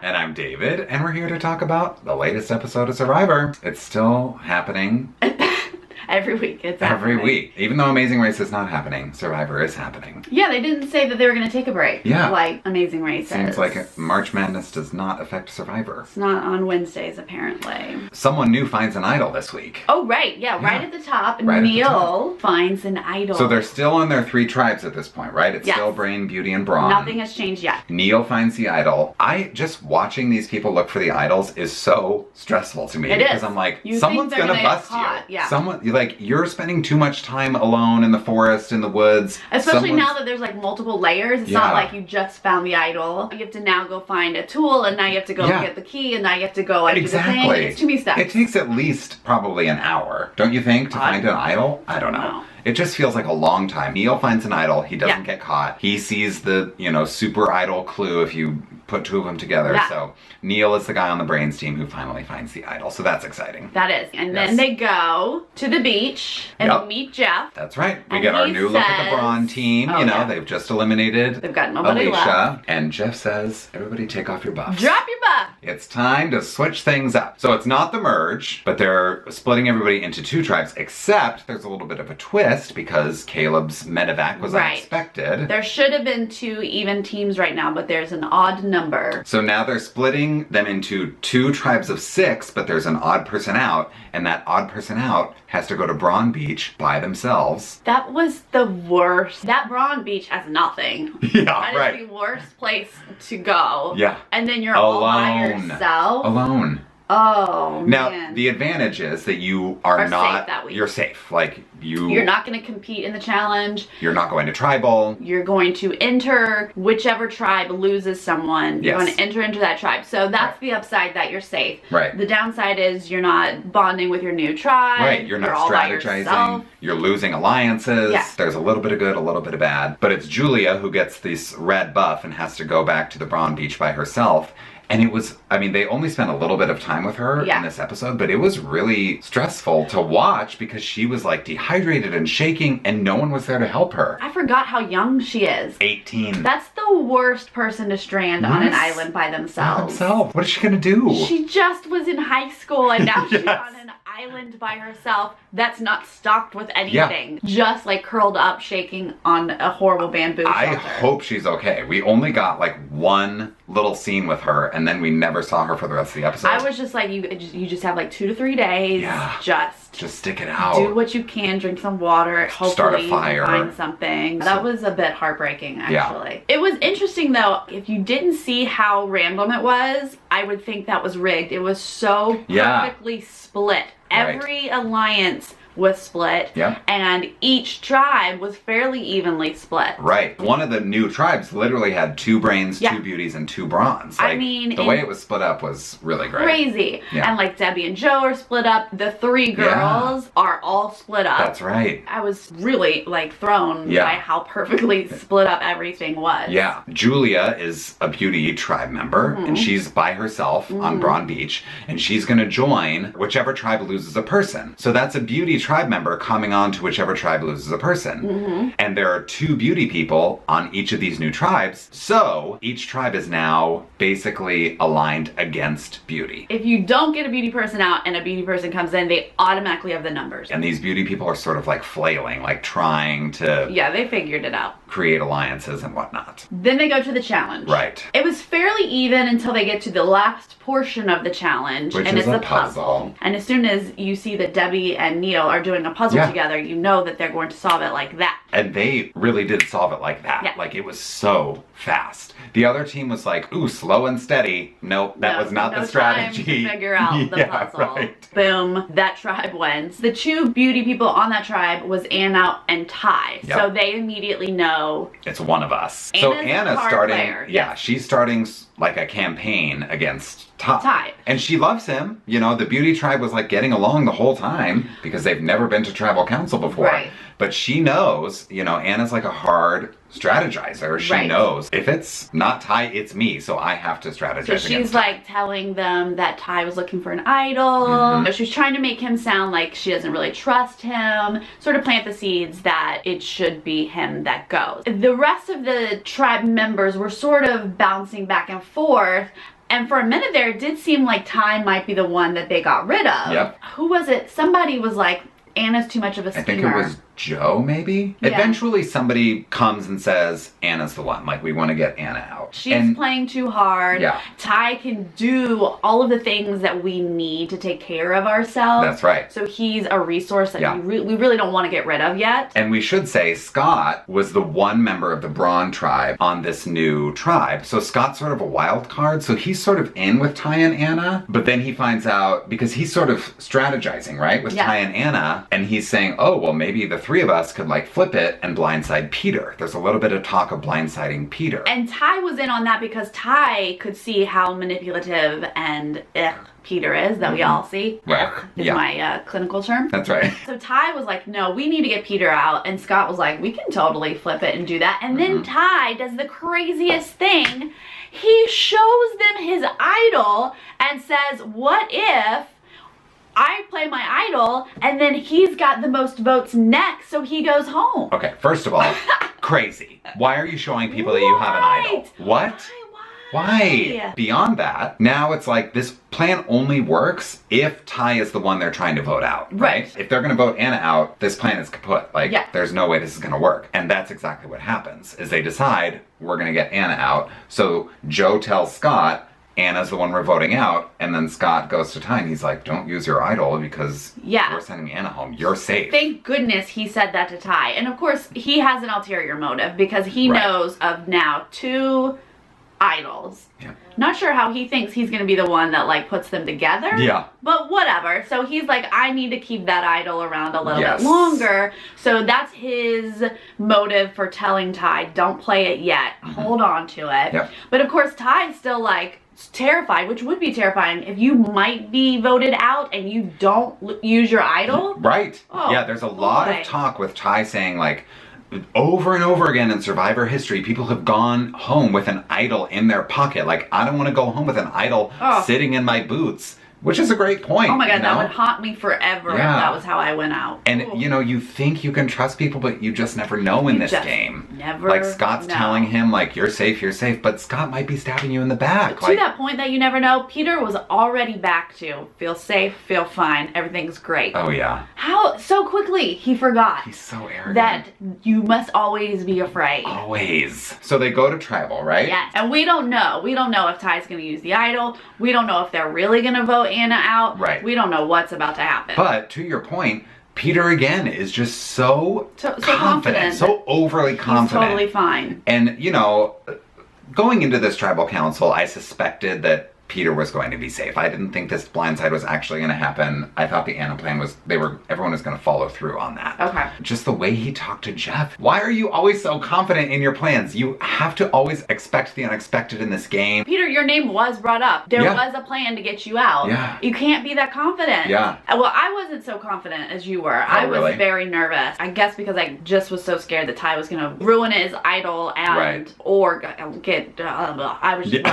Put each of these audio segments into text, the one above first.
And I'm David, and we're here to talk about the latest episode of Survivor. It's still happening. Every week it's happening. Every week. Even though Amazing Race is not happening, Survivor is happening. Yeah, they didn't say that they were going to take a break. Yeah. Like Amazing Race Seems like March Madness does not affect Survivor. It's not on Wednesdays, apparently. Someone new finds an idol this week. Oh, right. Yeah, right at the top. Right Neil finds an idol. So they're still on their 3 tribes at this point, right? It's Yes. still Brain, Beauty, and Brawn. Nothing has changed yet. Neil finds the idol. Just watching these people look for the idols is so stressful to me. It is. Because I'm like, You someone's think they're gonna gonna bust get caught. you. Yeah. You're spending too much time alone in the forest, in the woods. Especially now that there's like multiple layers. It's not like you just found the idol. You have to now go find a tool, and now you have to go get the key, and now you have to go do the thing. It's too many steps. It takes at least probably an hour, don't you think, to find an idol? I don't know. No. It just feels like a long time. Neil finds an idol. He doesn't get caught. He sees the, super idol clue if you put 2 of them together. Yeah. So Neil is the guy on the Brains team who finally finds the idol. So that's exciting. That is. And then they go to the beach and meet Jeff. That's right. We And get our he new look at the Brawn team. They've just eliminated They've got nobody Alicia. left. And Jeff says, everybody take off your buffs. Drop your buff. It's time to switch things up. So it's not the merge, but they're splitting everybody into 2 tribes, except there's a little bit of a twist because Caleb's medevac was unexpected. There should have been 2 even teams right now, but there's an odd number. So now they're splitting them into 2 tribes of 6, but there's an odd person out, and that odd person out has to go to Brawn Beach by themselves. That was the worst. That Brawn Beach has nothing. Yeah, That is the worst place to go. Yeah. And then you're all by yourself. Alone. Oh, now, man. the advantage is that you are not safe that week. You're safe. You're not going to compete in the challenge. You're not going to tribal. You're going to enter whichever tribe loses someone. You're going to enter into that tribe. So that's the upside, that you're safe. Right. The downside is you're not bonding with your new tribe. Right. You're not strategizing. You're losing alliances. Yeah. There's a little bit of good, a little bit of bad. But it's Julia who gets this red buff and has to go back to the Brawn Beach by herself. And it was, they only spent a little bit of time with her in this episode, but it was really stressful to watch because she was like dehydrated and shaking and no one was there to help her. I forgot how young she is. 18. That's the worst person to strand on an island by themselves. What is she gonna do? She just was in high school and now she's on an island by herself that's not stocked with anything. Just like curled up, shaking on a horrible bamboo shelter. I hope she's okay. We only got like 1 little scene with her and then we never saw her for the rest of the episode. I was just like, you just have like 2 to 3 days. Yeah. Just stick it out. Do what you can, drink some water, hopefully start a fire. Find something. That was a bit heartbreaking, actually. It was interesting though, if you didn't see how random it was, I would think that was rigged. It was so perfectly split. Every alliance was split, and each tribe was fairly evenly split. Right. One of the new tribes literally had 2 brains, 2 beauties, and 2 bronze. The way it was split up was really great. Crazy. Yeah. And like Debbie and Joe are split up. The 3 girls are all split up. That's right. I was really like thrown by how perfectly split up everything was. Yeah. Julia is a beauty tribe member, and she's by herself on Brawn Beach, and she's gonna join whichever tribe loses a person. So that's a beauty tribe member coming on to whichever tribe loses a person. And there are 2 beauty people on each of these new tribes, so each tribe is now basically aligned against beauty. If you don't get a beauty person out and a beauty person comes in, they automatically have the numbers. And these beauty people are sort of like flailing, like trying to they figured it out. Create alliances and whatnot. Then they go to the challenge. Right. It was fairly even until they get to the last portion of the challenge, which and is it's a puzzle. And as soon as you see that Debbie and Neil are doing a puzzle together, you know that they're going to solve it like that. And they really did solve it like that. Yeah. Like it was so fast. The other team was like, ooh, slow and steady. Nope, that was not the strategy. Time to figure out the puzzle. Right. Boom, that tribe wins. The 2 beauty people on that tribe was Anna and Ty. Yep. So they immediately know it's one of us. Anna's so Anna's starting, player. she's starting like a campaign against Ty. And she loves him. The beauty tribe was like getting along the whole time because they've never been to tribal council before. Right. But she knows, Anna's like a hard strategizer. She knows if it's not Ty, it's me. So I have to strategize. So she's like telling them that Ty was looking for an idol. She's trying to make him sound like she doesn't really trust him. Sort of plant the seeds that it should be him that goes. The rest of the tribe members were sort of bouncing back and forth. And for a minute there, it did seem like Ty might be the one that they got rid of. Yep. Who was it? Somebody was like, Anna's too much of a schemer. I think it was Joe, maybe? Yeah. Eventually somebody comes and says, Anna's the one. Like, we want to get Anna out. She's playing too hard. Yeah. Ty can do all of the things that we need to take care of ourselves. That's right. So he's a resource that we really don't want to get rid of yet. And we should say Scott was the one member of the Braun tribe on this new tribe. So Scott's sort of a wild card. So he's sort of in with Ty and Anna. But then he finds out, because he's sort of strategizing, right? With Ty and Anna. And he's saying, oh, well, maybe the three of us could like flip it and blindside Peter. There's a little bit of talk of blindsiding Peter. And Ty was in on that because Ty could see how manipulative and Peter is, that we all see. Right. Is my clinical term. That's right. So Ty was like, no, we need to get Peter out. And Scott was like, we can totally flip it and do that. And then Ty does the craziest thing. He shows them his idol and says, what if I play my idol, and then he's got the most votes next, so he goes home. Okay, first of all, crazy. Why are you showing people that you have an idol? What? Why? Beyond that, now it's like this plan only works if Ty is the one they're trying to vote out, right? If they're going to vote Anna out, this plan is kaput. Like, there's no way this is going to work. And that's exactly what happens, is they decide, we're going to get Anna out. So Joe tells Scott, Anna's the one we're voting out, and then Scott goes to Ty and he's like, don't use your idol because we're sending Anna home. You're safe. Thank goodness he said that to Ty. And of course, he has an ulterior motive because he knows of now 2 idols. Yeah. Not sure how he thinks he's going to be the one that like puts them together. Yeah. But whatever. So he's like, I need to keep that idol around a little bit longer. So that's his motive for telling Ty, don't play it yet. Hold on to it. Yep. But of course, Ty's still like, terrified, which would be terrifying if you might be voted out and you don't use your idol. Right. Oh, yeah, there's a lot of talk with Ty saying like, over and over again in Survivor history, people have gone home with an idol in their pocket. Like, I don't want to go home with an idol sitting in my boots. Which is a great point. Oh my God, that would haunt me forever if that was how I went out. And, you know, you think you can trust people, but you just never know in this game. Never Like, Scott's telling him, like, you're safe, but Scott might be stabbing you in the back. To that point that you never know, Peter was already back to feel safe, feel fine, everything's great. Oh, yeah. How, so quickly, he forgot. He's so arrogant. That you must always be afraid. Always. So they go to tribal, right? Yes. And we don't know. We don't know if Ty's going to use the idol. We don't know if they're really going to vote Anna out. Right. We don't know what's about to happen. But to your point, Peter again is just so confident, so overly confident. He's totally fine. And, you know, going into this tribal council, I suspected that Peter was going to be safe. I didn't think this blindside was actually going to happen. I thought the Anna plan was, everyone was going to follow through on that. Okay. Just the way he talked to Jeff. Why are you always so confident in your plans? You have to always expect the unexpected in this game. Peter, your name was brought up. There was a plan to get you out. Yeah. You can't be that confident. Yeah. Well, I wasn't so confident as you were. I was very nervous. I guess because I just was so scared that Ty was going to ruin his idol and or get I was just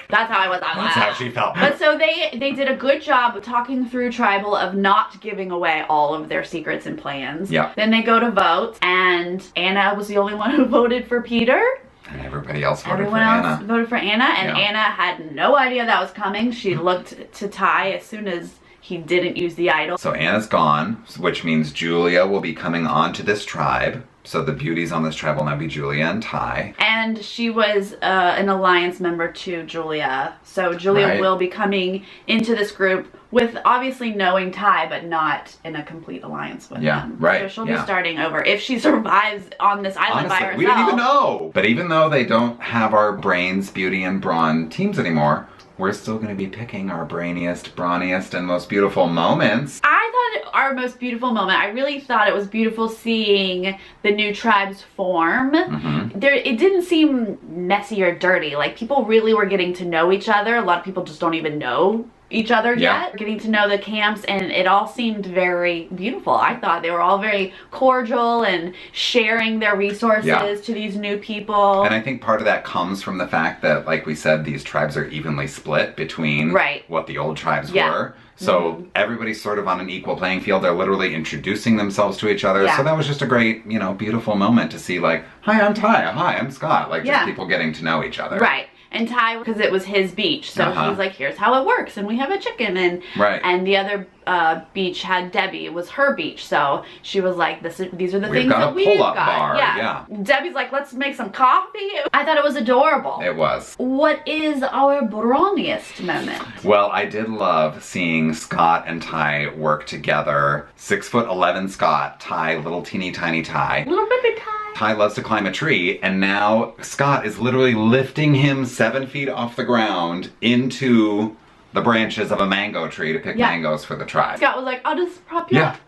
that's how I was. That's how she felt. But so they did a good job of talking through tribal of not giving away all of their secrets and plans. Yeah. Then they go to vote, and Anna was the only one who voted for Peter. And everybody else voted Everyone for else Anna. voted for Anna, and Anna had no idea that was coming. She looked to Ty as soon as he didn't use the idol. So Anna's gone, which means Julia will be coming on to this tribe. So the beauties on this tribe will now be Julia and Ty. And she was an alliance member to Julia. So Julia will be coming into this group with obviously knowing Ty, but not in a complete alliance with him. So she'll be starting over if she survives on this island by herself. We don't even know. But even though they don't have our Brains, Beauty, and Brawn teams anymore, we're still going to be picking our brainiest, brawniest, and most beautiful moments. I thought our most beautiful moment, I really thought it was beautiful seeing the new tribes form. It didn't seem messy or dirty. Like, people really were getting to know each other. A lot of people just don't even know each other yet. Getting to know the camps, and it all seemed very beautiful. I thought they were all very cordial and sharing their resources to these new people. And I think part of that comes from the fact that, like we said, these tribes are evenly split between what the old tribes were. So everybody's sort of on an equal playing field. They're literally introducing themselves to each other. So that was just a great, you know, beautiful moment to see, like, hi, I'm Ty. Hi, I'm Scott. Like, just people getting to know each other. Right. And Ty, because it was his beach, so he's like, here's how it works, and we have a chicken, and the other beach had Debbie. It was her beach, so she was like, these are the things that we've got. Bar. Yeah. Debbie's like, let's make some coffee. I thought it was adorable. It was. What is our brawniest moment? Well, I did love seeing Scott and Ty work together. 6'11" Scott, Ty, little teeny tiny Ty. Little baby Ty. Ty loves to climb a tree, and now Scott is literally lifting him 7 feet off the ground into the branches of a mango tree to pick mangoes for the tribe. Scott was like, I'll just prop you up.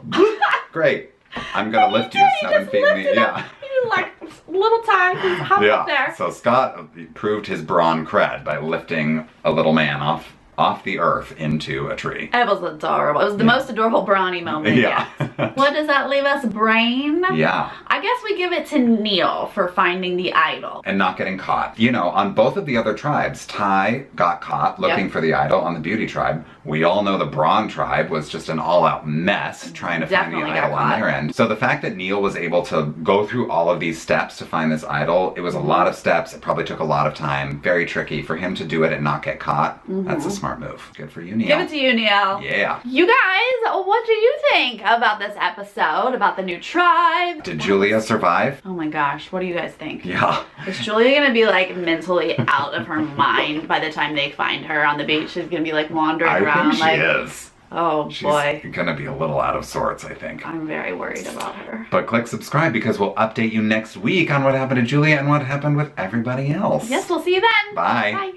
Great. I'm gonna lift you 7 feet in the air. You like little Ty, just hop up there. So Scott proved his brawn cred by lifting a little man off the earth into a tree. It was adorable. It was the most adorable brawny moment. Yeah. What does that leave us, Brain? Yeah. I guess we give it to Neil for finding the idol. And not getting caught. You know, on both of the other tribes, Ty got caught looking for the idol on the Beauty tribe. We all know the Brawn tribe was just an all-out mess trying to find the idol on their end. So the fact that Neil was able to go through all of these steps to find this idol, it was a lot of steps. It probably took a lot of time. Very tricky. For him to do it and not get caught, that's a smart move. Good for you, Neil. Give it to you, Neil. Yeah. You guys, what do you think about this episode, about the new tribe? Did Julia survive? Oh my gosh, what do you guys think? Yeah. Is Julia gonna be like mentally out of her mind by the time they find her on the beach? She's gonna be like wandering around. I think she is. Oh boy. She's gonna be a little out of sorts, I think. I'm very worried about her. But click subscribe because we'll update you next week on what happened to Julia and what happened with everybody else. Yes, we'll see you then. Bye. Bye.